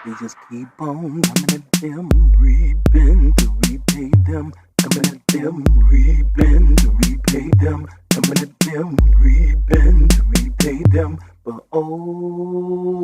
They just keep on coming at them, reaping to repay them. Coming at them, reaping to repay them. Coming at them, reaping to repay them. But oh,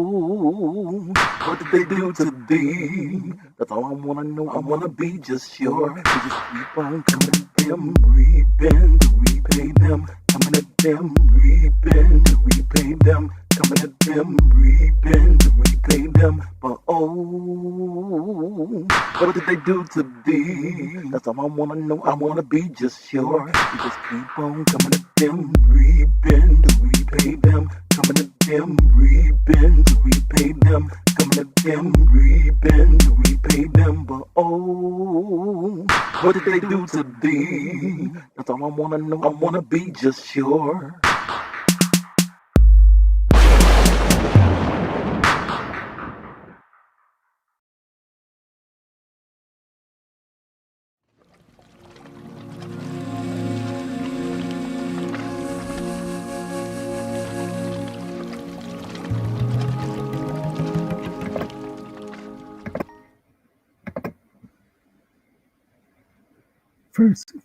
what did they do to thee? That's all I wanna know. I wanna be just sure. They just keep on coming at them, reaping to repay them. Coming at them, reaping to repay them. Coming at them, reaping to repay them. But oh, what did they do to thee? That's all I wanna know. I wanna be just sure. You just keep on coming at them, reaping to repay them. Coming at them, reaping to repay them. Coming at them, reaping to repay them. But oh, what did they do to thee? That's all I wanna know. I wanna be just sure.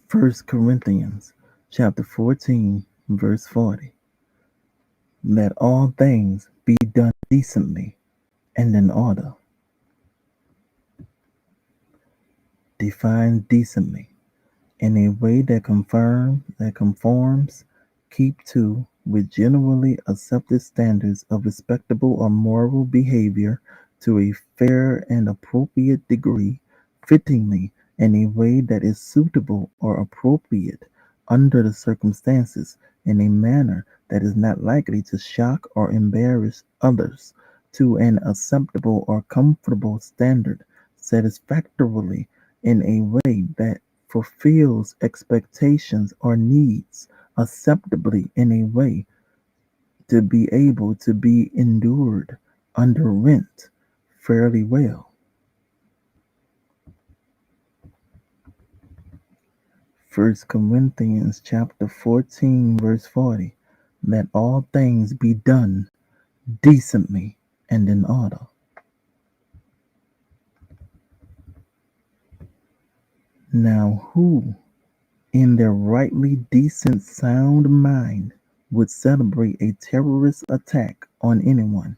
First Corinthians chapter 14, verse 40. Let all things be done decently and in order. Define decently in a way that conforms, keep to, with generally accepted standards of respectable or moral behavior to a fair and appropriate degree, fittingly in a way that is suitable or appropriate under the circumstances, in a manner that is not likely to shock or embarrass others, to an acceptable or comfortable standard, satisfactorily in a way that fulfills expectations or needs, acceptably in a way to be able to be endured under rent fairly well. First Corinthians chapter 14 verse 40. Let all things be done decently and in order. Now who in their rightly decent sound mind would celebrate a terrorist attack on anyone?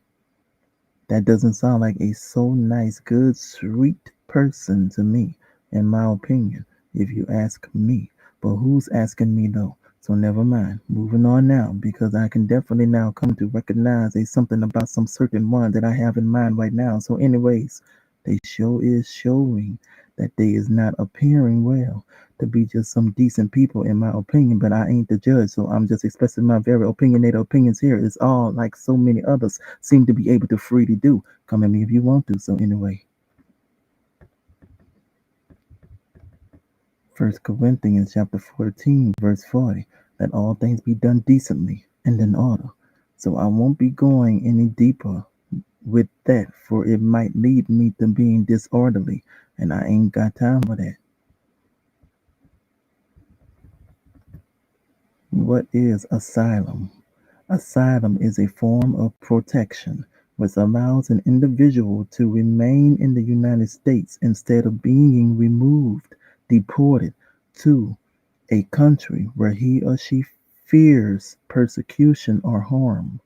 That doesn't sound like a so nice, good, sweet person to me, in my opinion, if you ask me. But who's asking me though? So never mind. Moving on now, because I can definitely now come to recognize a something about some certain one that I have in mind right now. So anyways, they show is showing that they is not appearing well to be just some decent people in my opinion, but I ain't the judge, so I'm just expressing my very opinionated opinions here. It's all like so many others seem to be able to freely do. Come at me if you want to. So anyway, First Corinthians chapter 14, verse 40. Let all things be done decently and in order. So I won't be going any deeper with that, for it might lead me to being disorderly, and I ain't got time for that. What is asylum? Asylum is a form of protection which allows an individual to remain in the United States instead of being removed, deported to a country where he or she fears persecution or harm.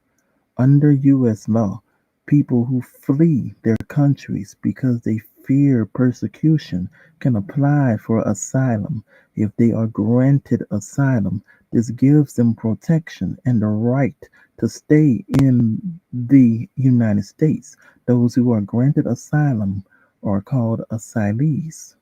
Under U.S. law, people who flee their countries because they fear persecution can apply for asylum. If they are granted asylum, this gives them protection and the right to stay in the United States. Those who are granted asylum are called asylees.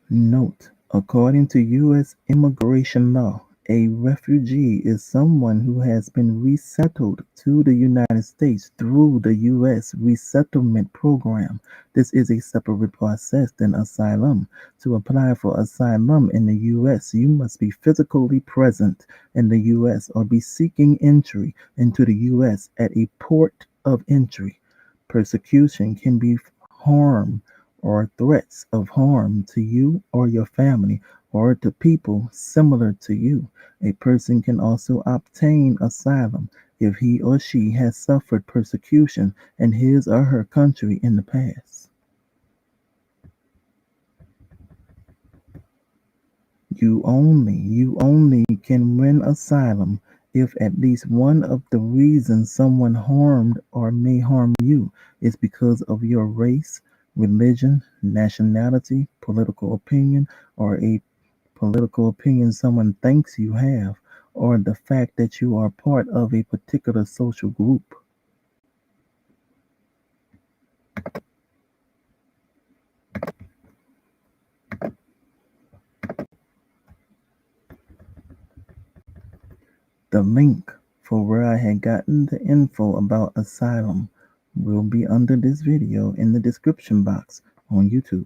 Note: according to U.S. immigration law, a refugee is someone who has been resettled to the United States through the U.S. resettlement program. This is a separate process than asylum. To apply for asylum in the U.S., you must be physically present in the U.S. or be seeking entry into the U.S. at a port of entry. Persecution can be harm or threats of harm to you or your family or to people similar to you. A person can also obtain asylum if he or she has suffered persecution in his or her country in the past. You only can win asylum if at least one of the reasons someone harmed or may harm you is because of your race, religion, nationality, political opinion, or a political opinion someone thinks you have, or the fact that you are part of a particular social group. The link for where I had gotten the info about asylum will be under this video in the description box on YouTube.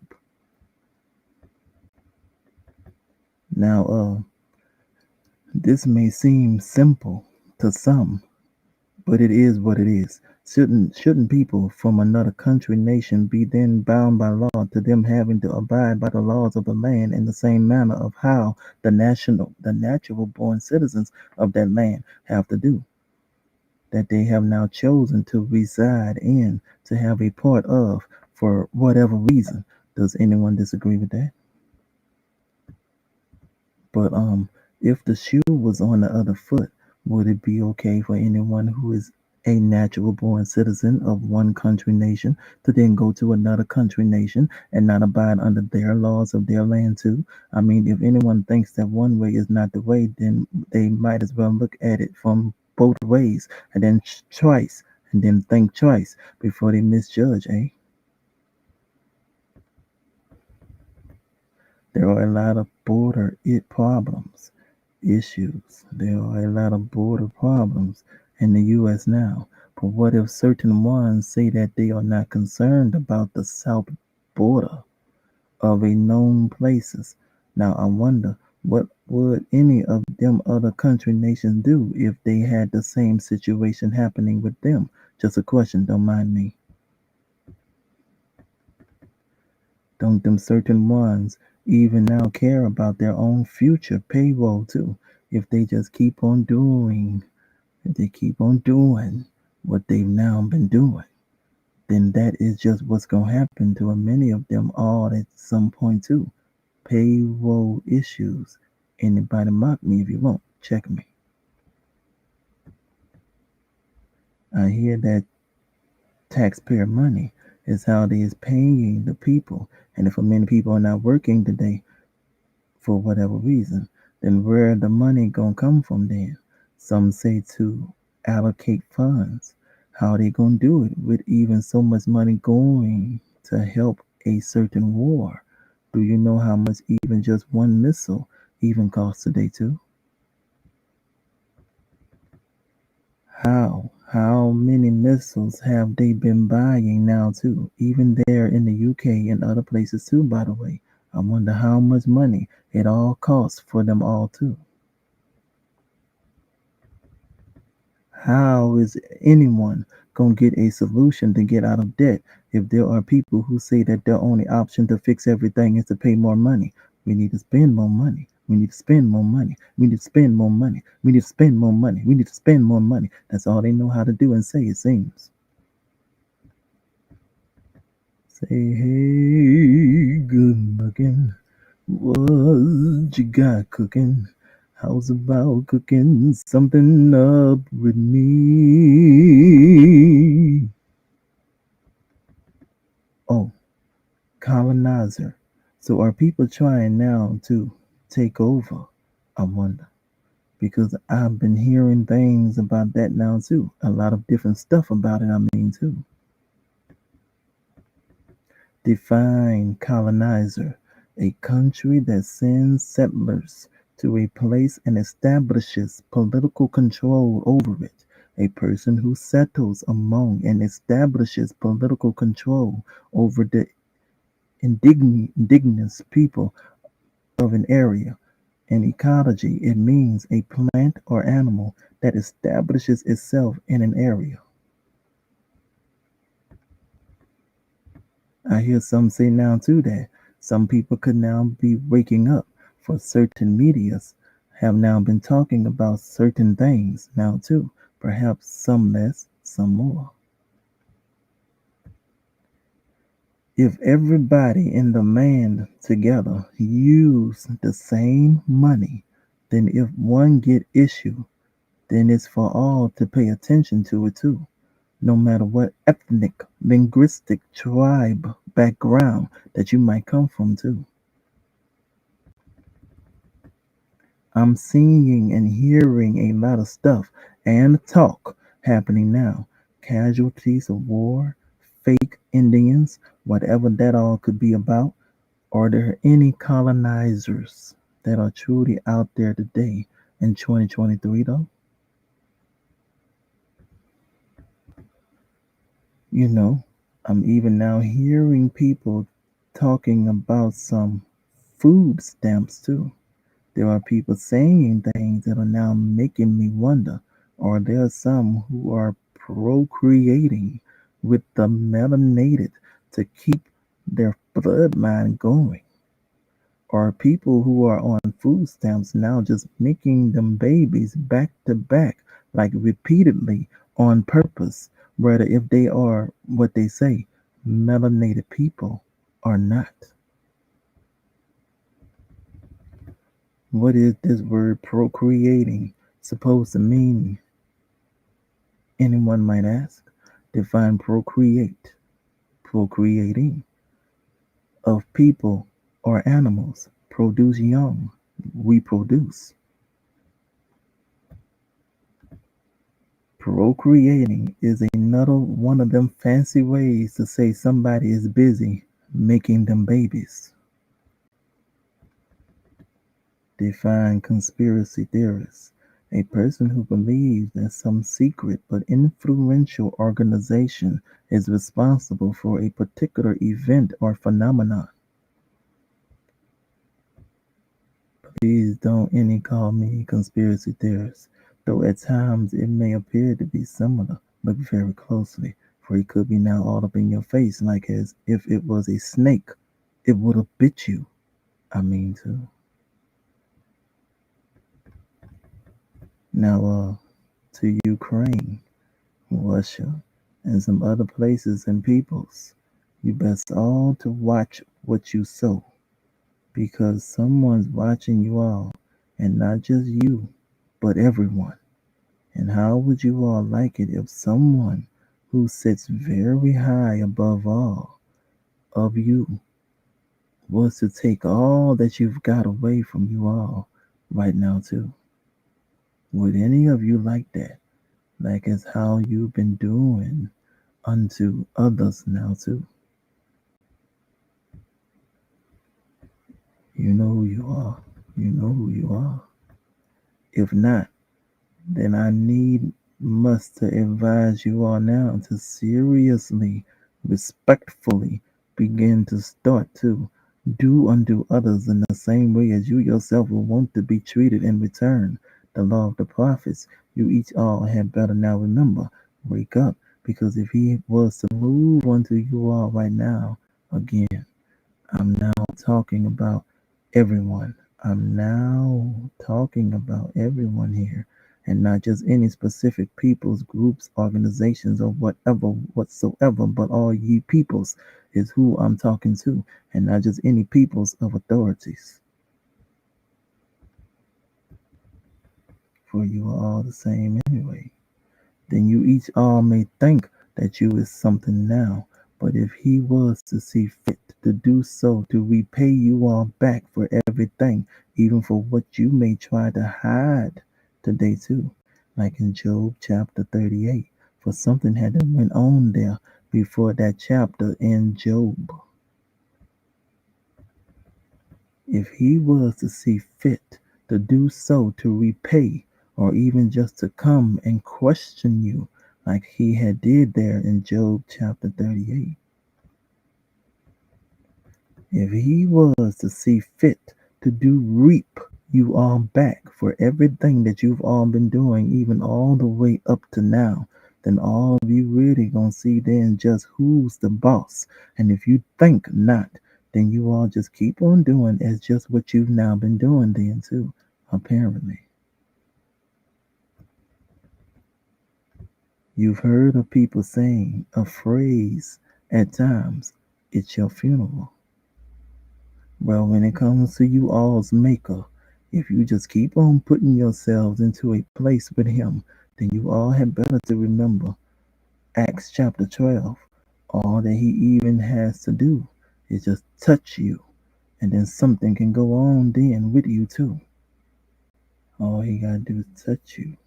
Now, this may seem simple to some, but it is what it is. Shouldn't people from another country nation be then bound by law to them having to abide by the laws of the land in the same manner of how the natural born citizens of that land have to do, that they have now chosen to reside in, to have a part of, for whatever reason? Does anyone disagree with that? But if the shoe was on the other foot, would it be okay for anyone who is a natural born citizen of one country nation to then go to another country nation and not abide under their laws of their land too? I mean, if anyone thinks that one way is not the way, then they might as well look at it from both ways and then twice and then think twice before they misjudge, eh? There are a lot of border issues. There are a lot of border problems in the US now. But what if certain ones say that they are not concerned about the south border of a known places? Now I wonder, what would any of them other country nations do if they had the same situation happening with them? Just a question, don't mind me. Don't them certain ones even now care about their own future payroll too? If they just keep on doing, if they keep on doing what they've now been doing, then that is just what's gonna happen to many of them all at some point too. Payroll issues. Anybody mock me if you want. Check me. I hear that taxpayer money is how they is paying the people. And if many people are not working today, for whatever reason, then where the money gonna come from then? Some say to allocate funds. How they gonna do it with even so much money going to help a certain war? Do you know how much even just one missile even costs today too? How many missiles have they been buying now too? Even there in the UK and other places too, by the way. I wonder how much money it all costs for them all too. How is anyone going to get a solution to get out of debt if there are people who say that their only option to fix everything is to pay more money? We need to spend more money. We need to spend more money. We need to spend more money. We need to spend more money. We need to spend more money. That's all they know how to do and say, it seems. Say, hey, good looking. What you got cooking? How's about cooking something up with me? Oh, colonizer. So are people trying now to take over? I wonder. Because I've been hearing things about that now too. A lot of different stuff about it, I mean, too. Define colonizer: a country that sends settlers to a place and establishes political control over it. A person who settles among and establishes political control over the indigenous people of an area. In ecology, it means a plant or animal that establishes itself in an area. I hear some say now too that some people could now be waking up, for certain medias have now been talking about certain things now too. perhaps some less, some more. If everybody in the land together use the same money, then if one get issue, then it's for all to pay attention to it too, no matter what ethnic, linguistic, tribe, background that you might come from too. I'm seeing and hearing a lot of stuff and talk happening now. Casualties of war, fake Indians, whatever that all could be about. Are there any colonizers that are truly out there today in 2023 though? You know, I'm even now hearing people talking about some food stamps too. There are people saying things that are now making me wonder, or there are some who are procreating with the melanated to keep their bloodline going. Or people who are on food stamps now just making them babies back to back, like repeatedly on purpose, whether if they are what they say, melanated people or not. What is this word procreating supposed to mean? Anyone might ask. Define procreate. Procreating of people or animals. Produce young. Reproduce. Procreating is another one of them fancy ways to say somebody is busy making them babies. Define conspiracy theorist. A person who believes that some secret but influential organization is responsible for a particular event or phenomenon. Please don't any call me conspiracy theorist, though at times it may appear to be similar. Look very closely, for it could be now all up in your face, like as if it was a snake. It would have bit you. I mean to. Now, to Ukraine, Russia, and some other places and peoples, you best all to watch what you sow, because someone's watching you all, and not just you, but everyone. And how would you all like it if someone who sits very high above all of you was to take all that you've got away from you all right now, too? Would any of you like that? Like it's how you've been doing unto others now, too. You know who you are. You know who you are. If not, then I need must to advise you all now to seriously, respectfully begin to start to do unto others in the same way as you yourself will want to be treated in return. The law of the prophets, you each all had better now remember, wake up, because if he was to move unto you all right now, again, I'm now talking about everyone. I'm now talking about everyone here and not just any specific peoples, groups, organizations, or whatever whatsoever, but all ye peoples is who I'm talking to, and not just any peoples of authorities. For you are all the same anyway. Then you each all may think that you is something now. But if he was to see fit to do so, to repay you all back for everything, even for what you may try to hide today too, like in Job chapter 38, for something had to went on there before that chapter in Job. If he was to see fit to do so, to repay, or even just to come and question you like he had did there in Job chapter 38. If he was to see fit to do reap you all back for everything that you've all been doing, even all the way up to now, then all of you really gonna see then just who's the boss. And if you think not, then you all just keep on doing as just what you've now been doing then too, apparently. You've heard of people saying a phrase at times, it's your funeral. Well, when it comes to you all's maker, if you just keep on putting yourselves into a place with him, then you all had better to remember Acts chapter 12. All that he even has to do is just touch you, and then something can go on then with you too. All he gotta do is touch you.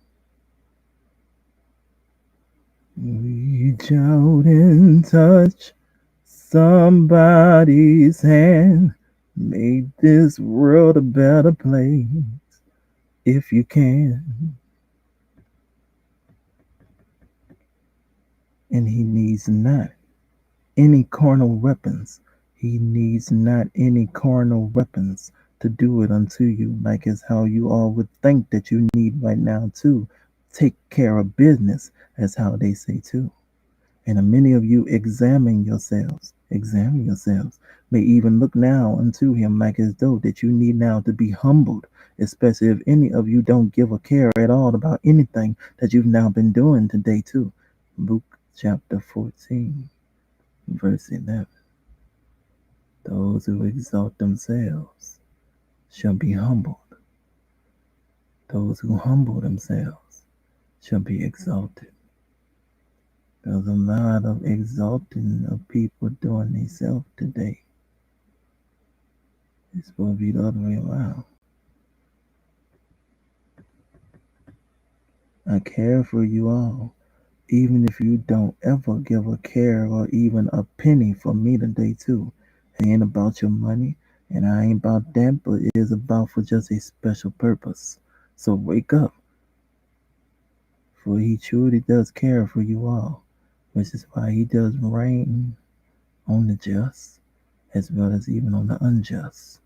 Reach out and touch somebody's hand. Make this world a better place if you can. And he needs not any carnal weapons. He needs not any carnal weapons to do it unto you, like as how you all would think that you need right now to take care of business, as how they say too. And many of you examine yourselves, may even look now unto him like as though that you need now to be humbled, especially if any of you don't give a care at all about anything that you've now been doing today too. Luke chapter 14, verse 11. Those who exalt themselves shall be humbled. Those who humble themselves shall be exalted. There's a lot of exalting of people doing themselves today. It's supposed to be the other way around. I care for you all, even if you don't ever give a care or even a penny for me today too. It ain't about your money, and I ain't about that, but it is about for just a special purpose. So wake up, for he truly does care for you all, which is why he does rain on the just as well as even on the unjust.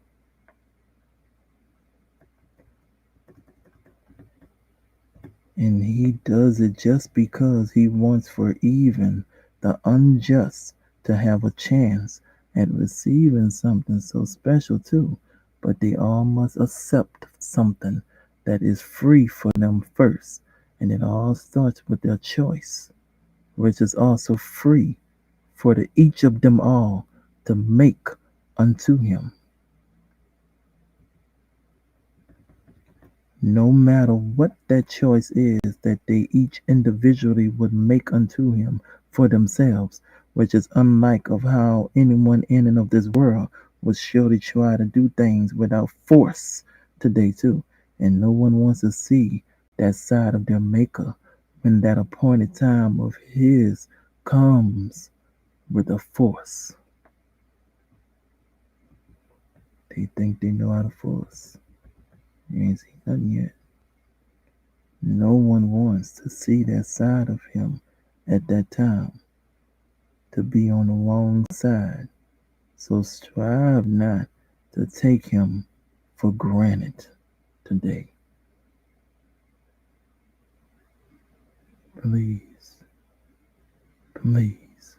And he does it just because he wants for even the unjust to have a chance at receiving something so special too. But they all must accept something that is free for them first. And it all starts with their choice, which is also free for each of them all to make unto him. No matter what that choice is that they each individually would make unto him for themselves, which is unlike of how anyone in and of this world would surely try to do things without force today too. And no one wants to see that side of their maker when that appointed time of his comes with a force. They think they know how to force. You ain't seen nothing yet. No one wants to see that side of him at that time, to be on the wrong side. So strive not to take him for granted today. Please, please.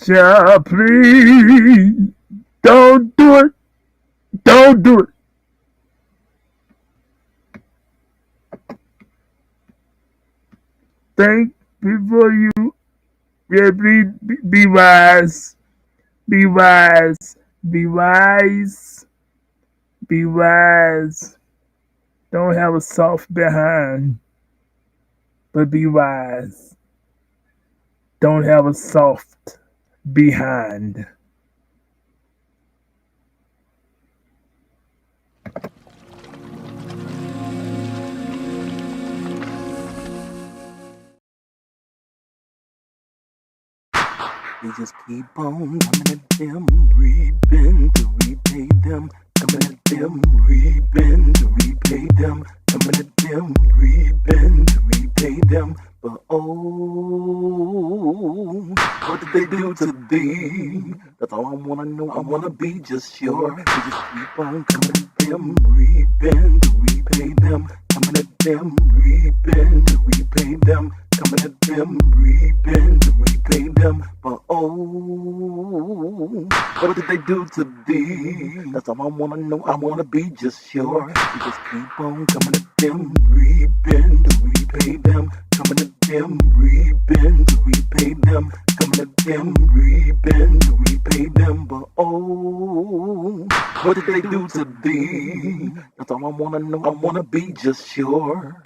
Child, please. Don't do it. Don't do it. Think before you. Yeah, please be wise. Be wise. Be wise. Be wise. Don't have a soft behind, but be wise. Don't have a soft behind. We just keep on coming at them, reaping to repay them. Coming at them, reaping to repay them. Coming at them, reaping to repay them. But oh, what did they do to thee? That's all I wanna know. I wanna be just sure. We just keep on coming at them, reaping to repay them. Coming at them, reaping to repay them. Coming at them, reaping to repay them. But oh, what did they they do to thee? That's all I wanna know. I wanna be just sure. You just keep on coming to them, reaping to repay them. Coming to them, reaping to repay them. Coming to them, reaping to repay them. But oh, what did they do to thee? That's all I wanna know. I wanna be just sure.